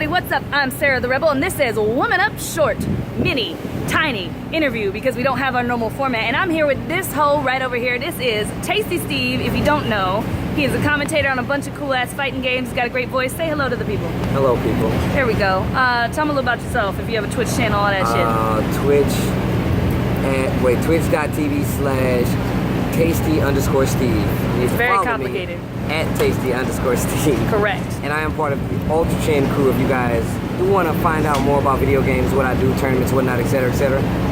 everybody, what's up? I'm Sarah the Rebel, and this is Woman Up Short, mini, tiny interview because we don't have our normal format. And I'm here with this hoe right over here. This is Tasty Steve, if you don't know. He is a commentator on a bunch of cool ass fighting games. He's got a great voice. Say hello to the people. Hello, people. There we go. Tell me a little about yourself, if you have a Twitch channel, all that shit. Twitch.tv/Tasty_Steve. It's very complicated. At Tasty_Steve. Correct. And I am part of the Ultra Chain crew. If you guys do want to find out more about video games, what I do, tournaments, whatnot, etc.,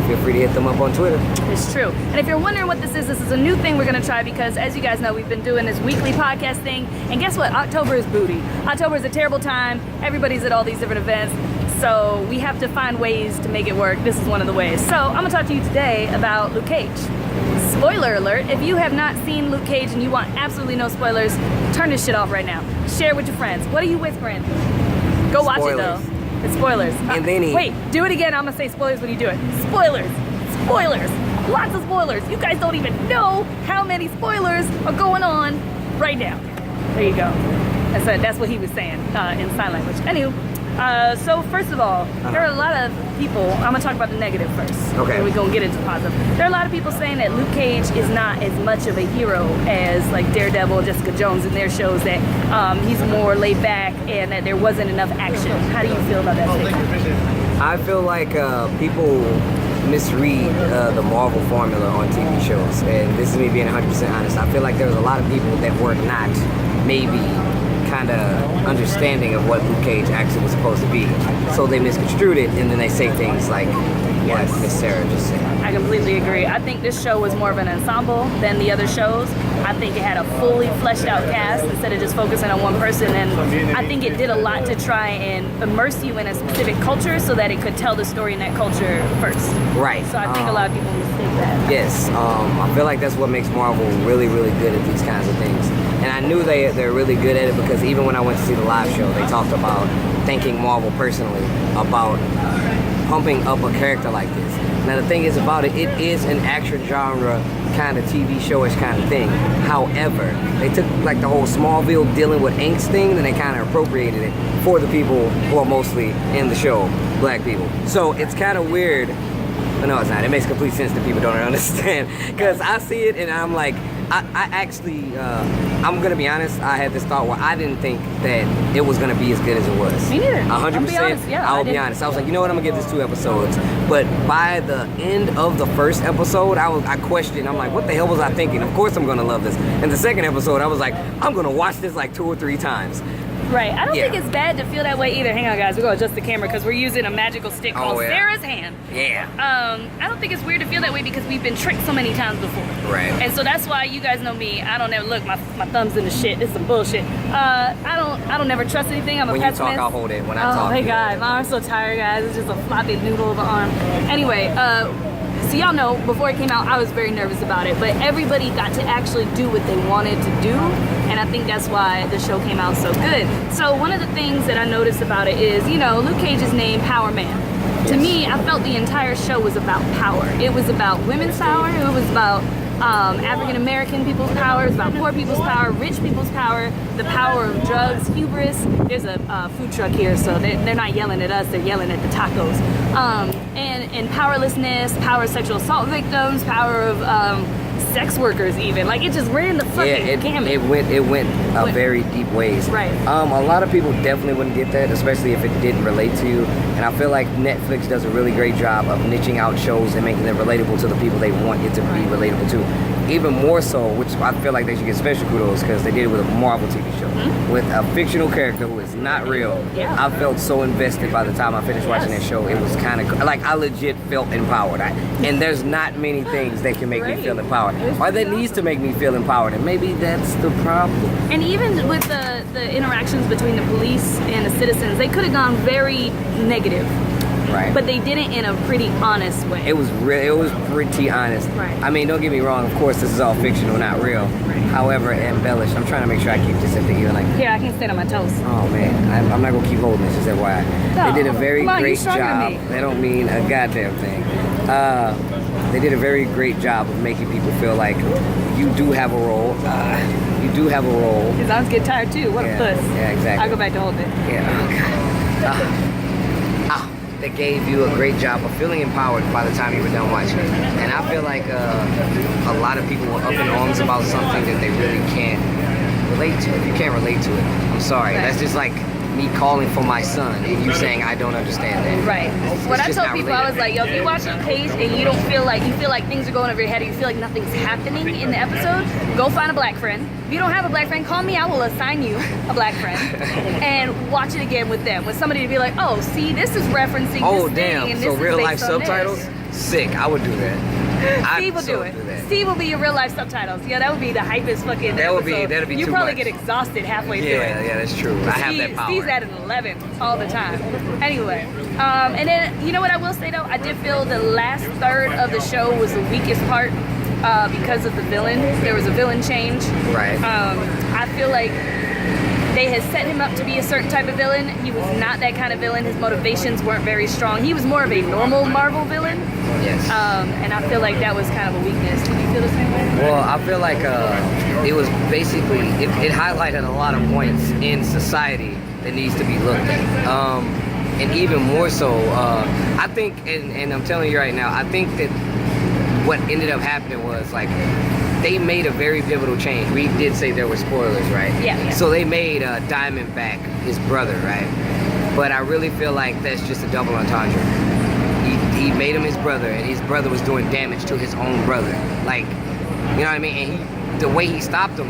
feel free to hit them up on Twitter. It's true. And if you're wondering what this is a new thing we're going to try because, as you guys know, we've been doing this weekly podcast thing. And guess what? October is booty. October is a terrible time. Everybody's at all these different events. So we have to find ways to make it work. This is one of the ways. So I'm going to talk to you today about Luke Cage. Spoiler alert, if you have not seen Luke Cage and you want absolutely no spoilers, turn this shit off right now. Share it with your friends. What are you whispering? Go watch it though. It's spoilers. And then wait, do it again. I'm gonna say spoilers when you do it. Spoilers. Spoilers. Lots of spoilers. You guys don't even know how many spoilers are going on right now. There you go. That's what he was saying in sign language. Anywho, so first of all, there are a lot of people, I'm gonna talk about the negative first. Okay. And we're gonna get into positive. There are a lot of people saying that Luke Cage is not as much of a hero as like Daredevil, Jessica Jones in their shows, that he's more laid back and that there wasn't enough action. How do you feel about that statement? I feel like people misread the Marvel formula on TV shows, and this is me being 100% honest. I feel like there's a lot of people that were not maybe kind of understanding of what Luke Cage actually was supposed to be, so they misconstrued it, and then they say things like what Miss Sarah just said. I completely agree. I think this show was more of an ensemble than the other shows. I think it had a fully fleshed out cast instead of just focusing on one person, and I think it did a lot to try and immerse you in a specific culture so that it could tell the story in that culture first. Right. So I think a lot of people mistake that. Yes. I feel like that's what makes Marvel really, really good at these kinds of things. And I knew they're really good at it because even when I went to see the live show, they talked about thanking Marvel personally about pumping up a character like this. Now the thing is about it, it is an action genre kind of TV showish kind of thing. However, they took like the whole Smallville dealing with angst thing, and they kind of appropriated it for the people who are mostly in the show, black people. So it's kind of weird. But no, it's not. It makes complete sense that people don't understand. Because I see it and I'm like, I actually, I'm going to be honest, I had this thought where I didn't think that it was going to be as good as it was. Me neither. 100%. I'll be honest, yeah, I'll be honest. I was like, you know what, I'm going to give this 2 episodes. But by the end of the first episode, I questioned. I'm like, what the hell was I thinking? Of course I'm going to love this. And the second episode, I was like, I'm going to watch this like 2 or 3 times. Right. I don't think it's bad to feel that way either. Hang on, guys. We're going to adjust the camera because we're using a magical stick called Sarah's hand. Yeah. I don't think it's weird to feel that way because we've been tricked so many times before. Right. And so that's why you guys know me. I don't ever look. My thumb's in the shit. It's some bullshit. I don't never trust anything. I'm a pessimist. When you talk, I'll hold it. When I talk, oh my god, my arm's so tired, guys. It's just a floppy noodle of an arm. Anyway, so y'all know, before it came out, I was very nervous about it, but everybody got to actually do what they wanted to do, and I think that's why the show came out so good. So one of the things that I noticed about it is, you know, Luke Cage's name, Power Man. To me, I felt the entire show was about power. It was about women's power, it was about African-American people's power, it's about poor people's power, rich people's power, the power of drugs, hubris. There's a food truck here, so they're not yelling at us, they're yelling at the tacos. And powerlessness, power of sexual assault victims, power of sex workers even. Like, it just ran the fucking gamut. It went very deep ways. Right. A lot of people definitely wouldn't get that, especially if it didn't relate to you. And I feel like Netflix does a really great job of niching out shows and making them relatable to the people they want it to be relatable to. Even more so, which I feel like they should get special kudos because they did it with a Marvel TV show. With a fictional character who is not real. Yeah. I felt so invested by the time I finished watching that show. It was kind of like I legit felt empowered. And there's not many things that can make me feel empowered. Or that needs to make me feel empowered. And maybe that's the problem. And even with the interactions between the police and the citizens, they could have gone very negative. Right. But they did it in a pretty honest way. It was pretty honest. Right. I mean, don't get me wrong. Of course, this is all fictional, not real. Right. However, embellished. I'm trying to make sure I keep this at the even like. Here, I can stand on my toes. Oh man, I'm not gonna keep holding this. Just FYI. No. They did a very great job. Than me. They don't mean a goddamn thing. They did a very great job of making people feel like you do have a role. You do have a role. His arms get tired too. What a puss. Yeah, exactly. I'll go back to holding it. Yeah. Oh, God. that gave you a great job of feeling empowered by the time you were done watching it. And I feel like a lot of people were up in arms about something that they really can't relate to. If you can't relate to it, I'm sorry. Right. That's just like me calling for my son and you saying I don't understand that. Right. When I just told not people, I was like, yo, if you watch the case and you don't feel like, you feel like things are going over your head, or you feel like nothing's happening in the episode, go find a black friend. If you don't have a black friend, call me, I will assign you a black friend. And watch it again with them, with somebody to be like, oh, see, this is referencing Oh this damn, thing, and so this real is life based on subtitles? this. Sick, I would do that. Steve will do it. Steve will be your real life subtitles. Yeah, that would be the hypest fucking That'd be You too probably much. get exhausted halfway through it. Yeah, that's true. I have that power. Steve's at an 11 all the time. Anyway, and then you know what I will say though? I did feel the last third of the show was the weakest part because of the villain. There was a villain change. Right. I feel like they had set him up to be a certain type of villain. He was not that kind of villain. His motivations weren't very strong. He was more of a normal Marvel villain. Yes. And I feel like that was kind of a weakness. Did you feel the same way? Well, I feel like it was basically, it highlighted a lot of points in society that needs to be looked at. And even more so, I think, and I'm telling you right now, I think that what ended up happening was like, they made a very pivotal change. We did say there were spoilers, right? Yeah. So they made Diamondback his brother, right? But I really feel like that's just a double entendre. He made him his brother, and his brother was doing damage to his own brother. Like, you know what I mean? And the way he stopped him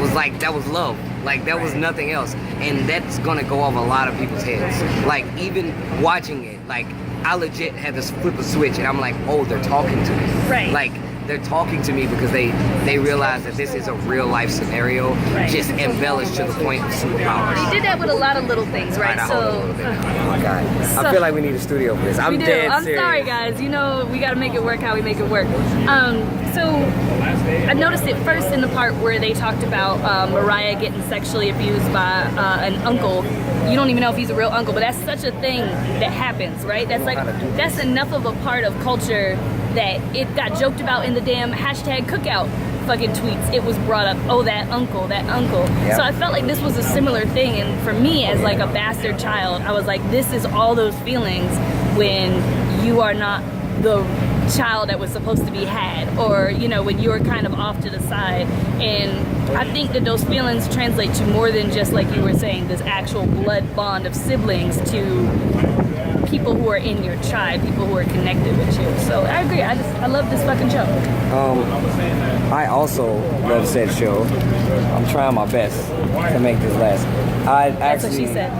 was like, that was love. Like, that was nothing else. And that's gonna go over a lot of people's heads. Like, even watching it, like, I legit had to flip a switch, and I'm like, oh, they're talking to me. Right. Like, they're talking to me because they realize that this is a real life scenario, Right. just embellished to the point of superpowers. He did that with a lot of little things, right? Hold on a little bit. Oh my god. So- I feel like we need a studio for this. I'm We do. dead I'm serious. sorry, guys. You know, we gotta make it work how we make it work. So I noticed it first in the part where they talked about Mariah getting sexually abused by an uncle. You don't even know if he's a real uncle, but that's such a thing that happens, right? That's like, that's enough of a part of culture that it got joked about in the damn hashtag cookout fucking tweets. It was brought up, oh, that uncle, that uncle. Yep. So I felt like this was a similar thing, and for me as like a bastard child, I was like, this is all those feelings when you are not the child that was supposed to be had, or you know, when you're kind of off to the side. And I think that those feelings translate to more than just, like you were saying, this actual blood bond of siblings, to people who are in your tribe, people who are connected with you. So I agree. I love this fucking show. I also love said show. I'm trying my best to make this last. I That's what actually she said.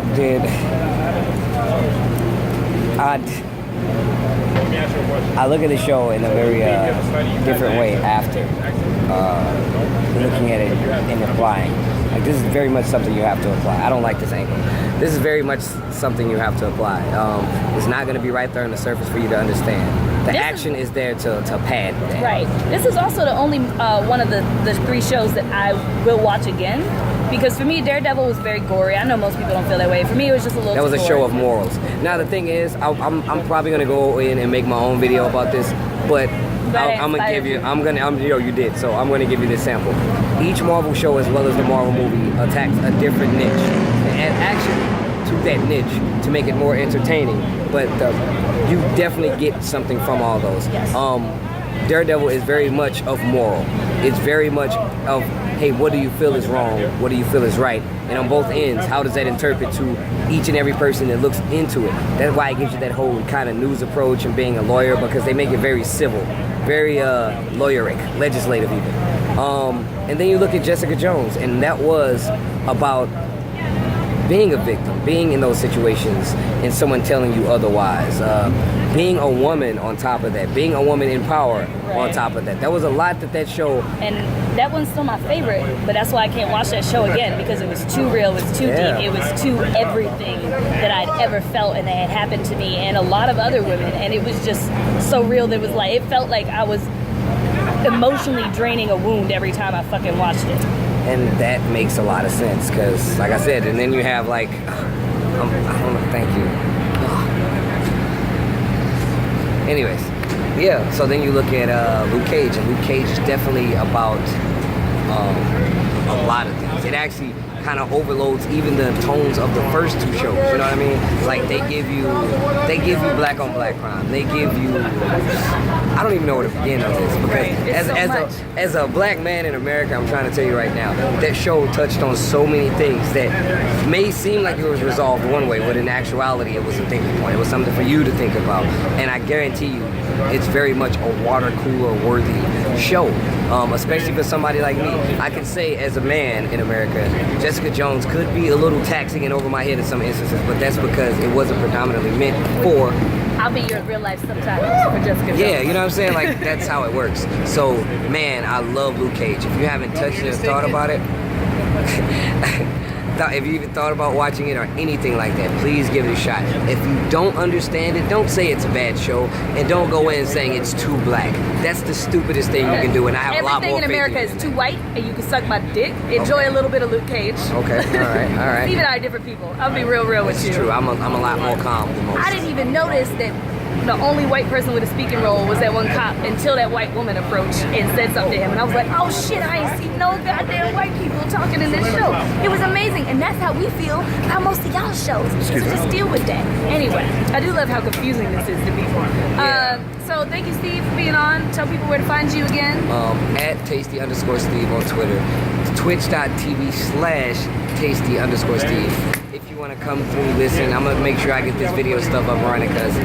I look at the show in a very different way after looking at it and applying. Like, this is very much something you have to apply. I don't like this angle. This is very much something you have to apply. It's not going to be right there on the surface for you to understand. The This is- action is there to pad that. Right. This is also the only one of the three shows that I will watch again, because for me, Daredevil was very gory. I know most people don't feel that way. For me, it was just a little. That was a too show gory. of morals. Now the thing is, I'm probably gonna go in and make my own video about this, but That I'm gonna give you. inspired You did. So I'm gonna give you this sample. Each Marvel show, as well as the Marvel movie, attacks a different niche and add action to that niche to make it more entertaining. But you definitely get something from all those. Yes. Daredevil is very much of moral. It's very much of, hey, what do you feel is wrong? What do you feel is right? And on both ends, how does that interpret to each and every person that looks into it? That's why it gives you that whole kind of news approach and being a lawyer, because they make it very civil, very lawyeric, legislative even. And then you look at Jessica Jones, and that was about being a victim, being in those situations and someone telling you otherwise, being a woman on top of that, being a woman in power on Right. top of that. That was a lot that show. And that one's still my favorite, but that's why I can't watch that show again, because it was too real, it was too Yeah. deep, it was too everything that I'd ever felt and that had happened to me and a lot of other women, and it was just so real that it was like, it felt like I was emotionally draining a wound every time I fucking watched it. And that makes a lot of sense, because like I said, and then you have like, I don't know, thank you. Anyways, yeah, so then you look at Luke Cage, and Luke Cage is definitely about a lot of things. It actually kind of overloads even the tones of the first two shows. You know what I mean? Like they give you black on black crime. They give you, I don't even know where to begin on this because as a black man in America, I'm trying to tell you right now, that show touched on so many things that may seem like it was resolved one way, but in actuality, it was a thinking point. It was something for you to think about, and I guarantee you, it's very much a water cooler worthy show. Especially for somebody like me. I can say as a man in America, Jessica Jones could be a little taxing and over my head in some instances, but that's because it wasn't predominantly meant for... I'll be your real life subtitles for Jessica Jones. Yeah, you know what I'm saying? Like, that's how it works. So, man, I love Luke Cage. If you haven't touched it or thought about it, if you even thought about watching it or anything like that, please give it a shot. If you don't understand it, don't say it's a bad show, and don't go in saying it's too black. That's the stupidest thing you can do, and I have a lot more faith in you. Everything in America is too white, and you can suck my dick. Enjoy a little bit of Luke Cage. Okay, all right. Steve and I are different people. I'll be real with you. It's true. I'm a lot more calm than most. I didn't even notice that the only white person with a speaking role was that one cop until that white woman approached and said something to him, and I was like, oh shit, I ain't seen no goddamn white people talking in this show. It was amazing, and that's how we feel about most of y'all shows. So just deal with that. Anyway, I do love how confusing this is to people. So thank you, Steve, for being on. Tell people where to find you again. At Tasty_Steve on Twitter. Twitch.tv/Tasty_Steve. If you want to come through, listen, I'm going to make sure I get this video stuff up running because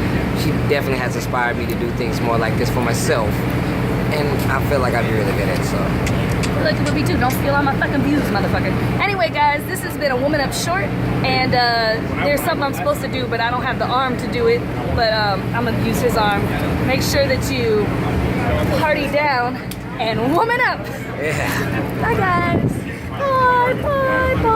she definitely has inspired me to do things more like this for myself. And I feel like I'd be really good at it, so. I feel like it would be too. Don't steal all my fucking views, motherfucker. Anyway, guys, this has been A Woman Up Short, and there's something I'm supposed to do, but I don't have the arm to do it, but I'm going to use his arm. Make sure that you party down and woman up. Yeah. Bye, guys. Bye, bye, bye.